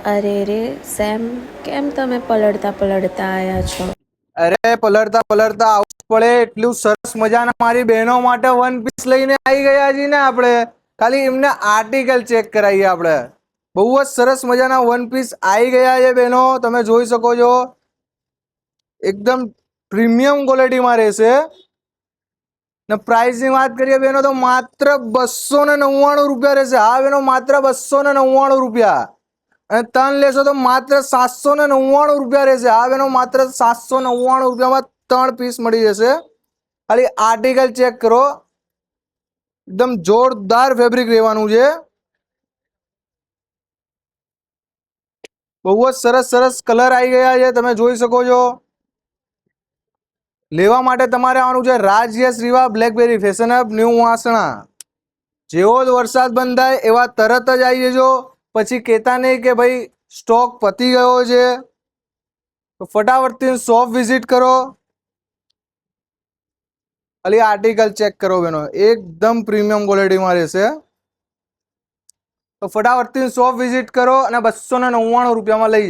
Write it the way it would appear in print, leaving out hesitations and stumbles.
અરે રે સેમ, કેમ તમે પલળતા પલળતા આયા છો? અરે પલળતા પલળતા આવું પડે, એટલું સરસ મજાના મારી બહેનો માટે વન પીસ લઈને આવી ગયા છીએ ને આપણે. ખાલી એમને આર્ટિકલ ચેક કરાવીએ આપણે. બહુ જ સરસ મજાના વન પીસ આવી ગયા છે બહેનો, તમે જોઈ શકો છો. એકદમ પ્રીમિયમ ક્વોલિટીમાં રહેશે. ને પ્રાઇસ ની વાત કરીએ બેનો તો માત્ર 299 રૂપિયા રહેશે. હા બેનો, માત્ર 299 રૂપિયા. અને ત્રણ લેશો તો માત્ર 799 રૂપિયા રહેશે. હા બેનો, માત્ર 799 રૂપિયામાં ત્રણ પીસ મળી જશે. ખાલી આર્ટિકલ ચેક કરો, એકદમ જોરદાર ફેબ્રિક રહેવાનું છે. બહુ જ સરસ સરસ કલર આવી ગયા છે, તમે જોઈ શકો છો. લેવા માટે તમારે આવવાનું છે Rajyash Riva BlackBerry fashion hub new Vasna. જેવો જ વરસાદ બંધ થાય એવા તરત જ આવી જજો. પછી કહેતા નહીં કે ભાઈ સ્ટોક પતી ગયો છે. તો ફટાફટથી શોપ વિઝિટ કરો. ખાલી આર્ટિકલ ચેક કરો બેનો, એકદમ પ્રીમિયમ ક્વોલિટીમાં રહેશે. તો ફટાફટથી શોપ વિઝિટ કરો અને 299 રૂપિયામાં લઈ જાઓ.